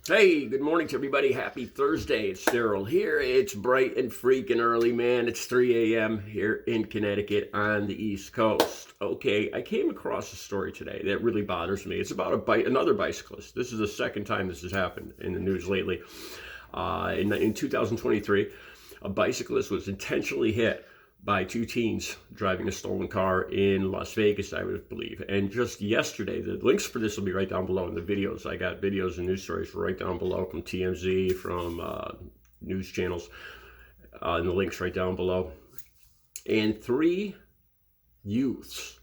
Hey, good morning to everybody. Happy Thursday. It's Daryl here. It's bright and freaking early, man. It's 3 a.m. here in Connecticut on the East Coast. Okay, I came across a story today that really bothers me. It's about another bicyclist. This is the second time this has happened in the news lately. In 2023, a bicyclist was intentionally hit by two teens driving a stolen car in Las Vegas, I would believe. And just yesterday, the links for this will be right down below in the videos. I got videos and news stories right down below from TMZ, from news channels, and the links right down below. And three youths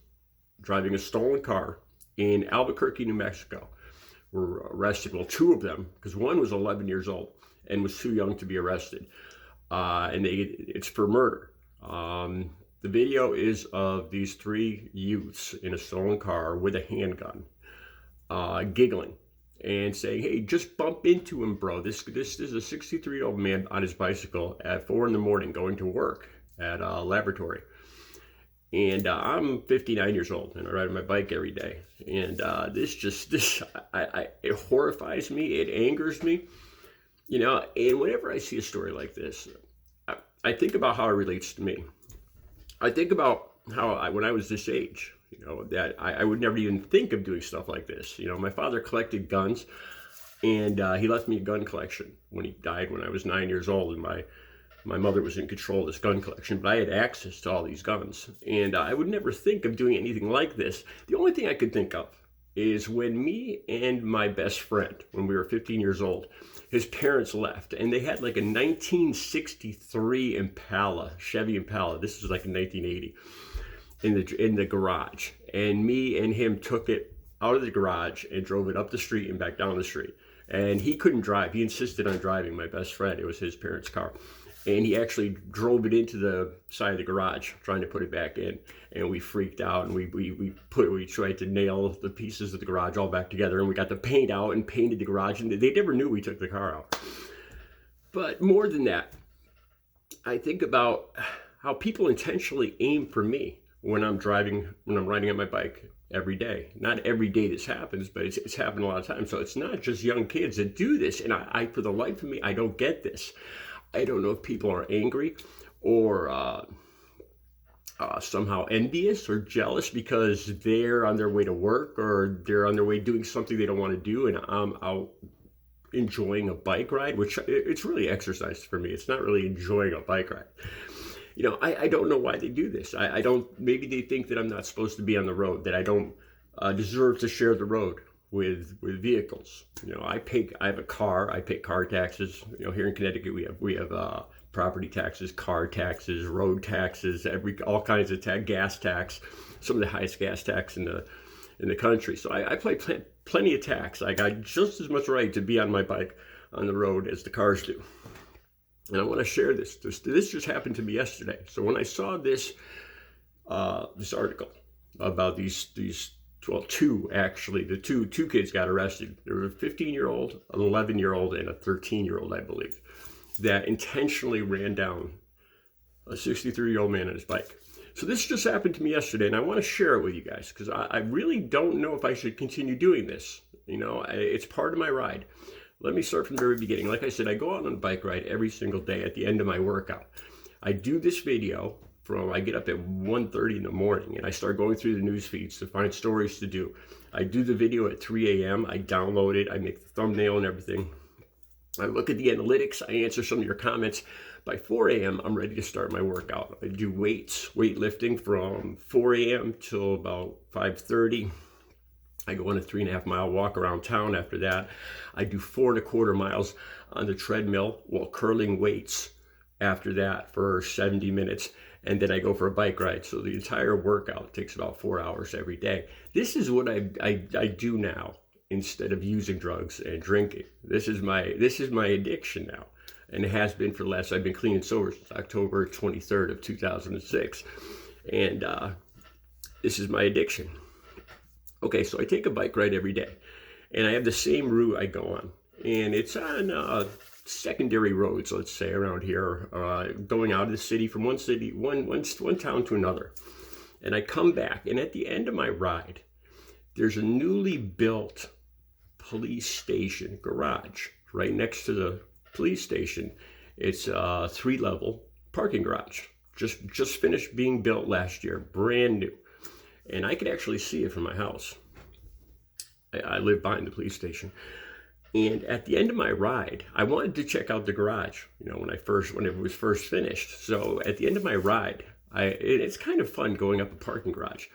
driving a stolen car in Albuquerque, New Mexico were arrested. Well, two of them, because one was 11 years old and was too young to be arrested. It's for murder. The video is of these three youths in a stolen car with a handgun, giggling and saying, "Hey, just bump into him, bro. This is a 63-year-old man on his bicycle at 4 in the morning going to work at a laboratory. And I'm 59 years old and I ride my bike every day. And it horrifies me. It angers me, and whenever I see a story like this, I think about how it relates to me. I think about how when I was this age, that I would never even think of doing stuff like this. My father collected guns, and he left me a gun collection when he died when I was 9 years old, and my mother was in control of this gun collection, but I had access to all these guns, and I would never think of doing anything like this. The only thing I could think of is when me and my best friend, when we were 15 years old, his parents left, and they had like a 1963 Impala, Chevy Impala. This was like in 1980, in the garage. And me and him took it out of the garage and drove it up the street and back down the street. And he couldn't drive. He insisted on driving, my best friend. It was his parents' car. And he actually drove it into the side of the garage, trying to put it back in. And we freaked out, and we tried to nail the pieces of the garage all back together, and we got the paint out and painted the garage, and they never knew we took the car out. But more than that, I think about how people intentionally aim for me when I'm riding on my bike every day. Not every day this happens, but it's happened a lot of times. So it's not just young kids that do this, and I for the life of me, I don't get this. I don't know if people are angry or somehow envious or jealous because they're on their way to work or they're on their way doing something they don't want to do, and I'm out enjoying a bike ride, which it's really exercise for me. It's not really enjoying a bike ride. I don't know why they do this. I don't, maybe they think that I'm not supposed to be on the road, that I don't deserve to share the road with vehicles. I have a car. I pay car taxes. Here in Connecticut, we have property taxes, car taxes, road taxes, all kinds of gas tax, some of the highest gas tax in the country. So I pay plenty of tax. I got just as much right to be on my bike on the road as the cars do. And I want to share this. This just happened to me yesterday. So when I saw this article about these two actually, the two kids got arrested. There was a 15-year-old, an 11-year-old, and a 13-year-old, I believe, that intentionally ran down a 63-year-old man on his bike. So this just happened to me yesterday, and I want to share it with you guys because I really don't know if I should continue doing this. It's part of my ride. Let me start from the very beginning. Like I said, I go out on a bike ride every single day at the end of my workout. I do this video I get up at 1:30 in the morning and I start going through the news feeds to find stories to do. I do the video at 3 a.m. I download it. I make the thumbnail and everything. I look at the analytics. I answer some of your comments. By 4 a.m., I'm ready to start my workout. I do weightlifting from 4 a.m. till about 5:30. I go on a 3.5 mile walk around town after that. I do 4.25 miles on the treadmill while curling weights after that for 70 minutes. And then I go for a bike ride. So the entire workout takes about 4 hours every day. This is what I do now instead of using drugs and drinking. This is my addiction now. And it has been for the last, I've been clean and sober since October 23rd of 2006. And this is my addiction. Okay, so I take a bike ride every day, and I have the same route I go on, and it's on secondary roads, let's say, around here, going out of the city from one town to another. And I come back, and at the end of my ride, there's a newly built police station garage right next to the police station. It's a 3-level parking garage. Just finished being built last year, brand new. And I could actually see it from my house. I live behind the police station. And at the end of my ride, I wanted to check out the garage, when it was first finished. So at the end of my ride, it's kind of fun going up a parking garage.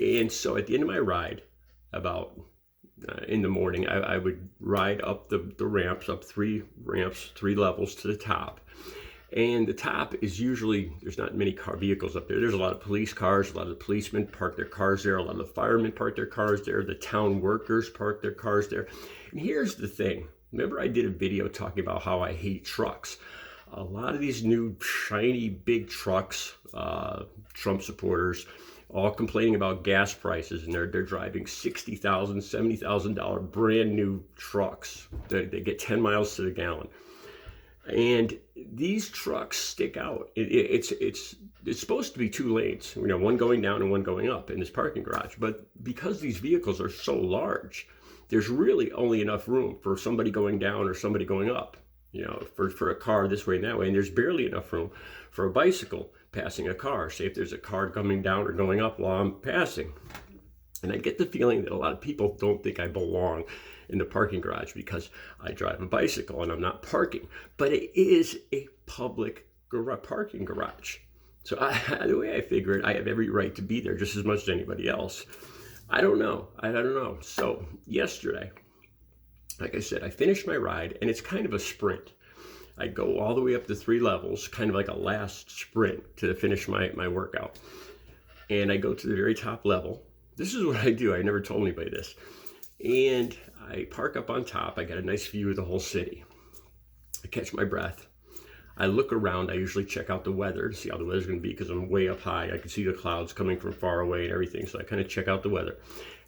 And so at the end of my ride, about in the morning, I would ride up the ramps, up 3 ramps, 3 levels to the top. And the top is usually, there's not many vehicles up there. There's a lot of police cars, a lot of the policemen park their cars there, a lot of the firemen park their cars there, the town workers park their cars there. And here's the thing. Remember I did a video talking about how I hate trucks. A lot of these new shiny big trucks, Trump supporters, all complaining about gas prices, and they're driving $60,000, $70,000 brand new trucks. They get 10 miles to the gallon. And these trucks stick out. It's supposed to be 2 lanes, one going down and one going up in this parking garage. But because these vehicles are so large, there's really only enough room for somebody going down or somebody going up, for a car this way and that way. And there's barely enough room for a bicycle passing a car. Say if there's a car coming down or going up while I'm passing. And I get the feeling that a lot of people don't think I belong in the parking garage because I drive a bicycle and I'm not parking. But it is a public parking garage. So the way I figure it, I have every right to be there just as much as anybody else. I don't know. So yesterday, like I said, I finished my ride, and it's kind of a sprint. I go all the way up to 3 levels, kind of like a last sprint to finish my workout. And I go to the very top level. This is what I do. I never told anybody this. And I park up on top. I got a nice view of the whole city. I catch my breath. I look around. I usually check out the weather to see how the weather's going to be because I'm way up high. I can see the clouds coming from far away and everything. So I kind of check out the weather.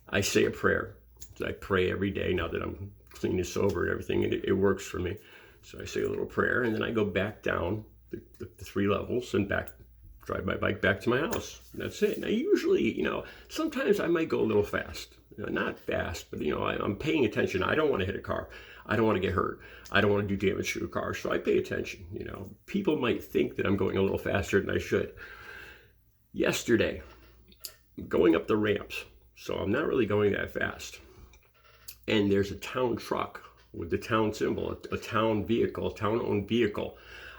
I say a prayer. So I pray every day now that I'm clean and sober and everything, and it works for me. So I say a little prayer, and then I go back down the 3 levels and drive my bike back to my house. And that's it. Now, usually, sometimes I might go a little fast. Not fast, but, I'm paying attention. I don't want to hit a car. I don't want to get hurt. I don't want to do damage to a car. So I pay attention. People might think that I'm going a little faster than I should. Yesterday, going up the ramps, so I'm not really going that fast. And there's a town truck with the town symbol, a town vehicle, a town-owned vehicle.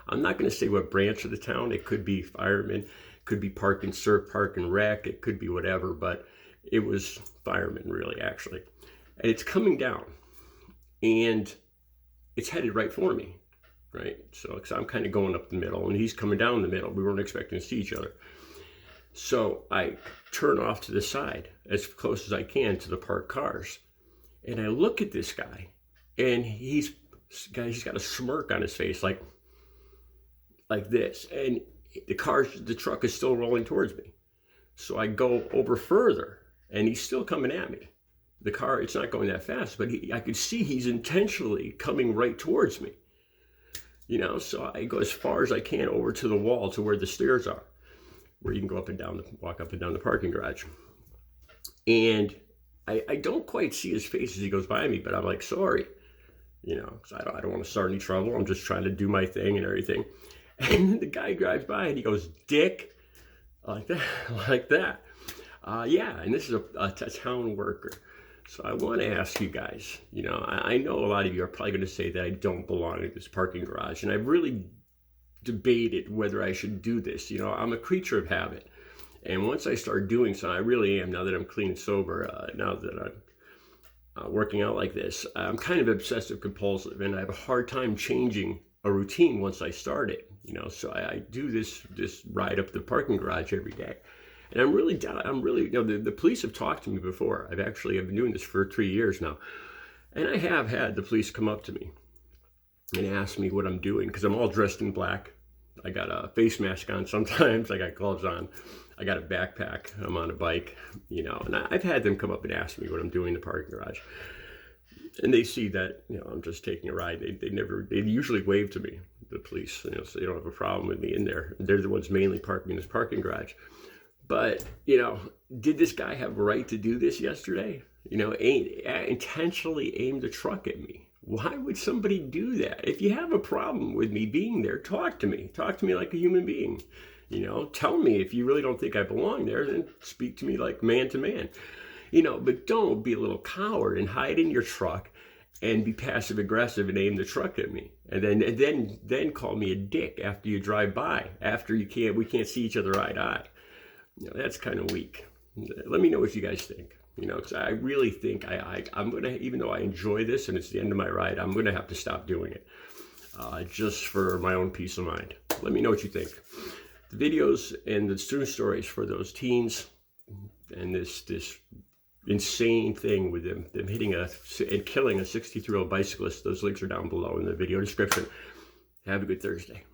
I'm not going to say what branch of the town. It could be firemen, it could be park and serve, park and rec, it could be whatever, but it was firemen, really, actually. And it's coming down, and it's headed right for me, right? So I'm kind of going up the middle, and he's coming down the middle. We weren't expecting to see each other. So I turn off to the side as close as I can to the parked cars. And I look at this guy, and he's got a smirk on his face, like this. And the truck is still rolling towards me. So I go over further, and he's still coming at me. The car, it's not going that fast, but I could see he's intentionally coming right towards me. So I go as far as I can over to the wall to where the stairs are, where you can go walk up and down the parking garage. And I don't quite see his face as he goes by me, but I'm like, sorry, because I don't want to start any trouble. I'm just trying to do my thing and everything. And then the guy drives by and he goes, "Dick," like that. Yeah, and this is a town worker. So I want to ask you guys, I know a lot of you are probably going to say that I don't belong in this parking garage, and I've really debated whether I should do this. I'm a creature of habit. And once I start doing so, I really am, now that I'm clean and sober, now that I'm working out like this, I'm kind of obsessive compulsive, and I have a hard time changing a routine once I start it. So I do this ride up the parking garage every day. And I'm really down. The police have talked to me before. I've been doing this for 3 years now. And I have had the police come up to me and ask me what I'm doing, because I'm all dressed in black. I got a face mask on sometimes. I got gloves on. I got a backpack. I'm on a bike, and I've had them come up and ask me what I'm doing in the parking garage. And they see that, I'm just taking a ride. They usually wave to me, the police, so they don't have a problem with me in there. They're the ones mainly parking in this parking garage. But, did this guy have a right to do this yesterday? intentionally aimed a truck at me. Why would somebody do that? If you have a problem with me being there, talk to me. Talk to me like a human being. Tell me if you really don't think I belong there, then speak to me like man to man. But don't be a little coward and hide in your truck and be passive aggressive and aim the truck at me. And then call me a dick after you drive by, after we can't see each other eye to eye. That's kind of weak. Let me know what you guys think. Because I really think I'm going to, even though I enjoy this and it's the end of my ride, I'm going to have to stop doing it just for my own peace of mind. Let me know what you think. The videos and the true stories for those teens and this insane thing with them hitting and killing a 63-year-old bicyclist, those links are down below in the video description. Have a good Thursday.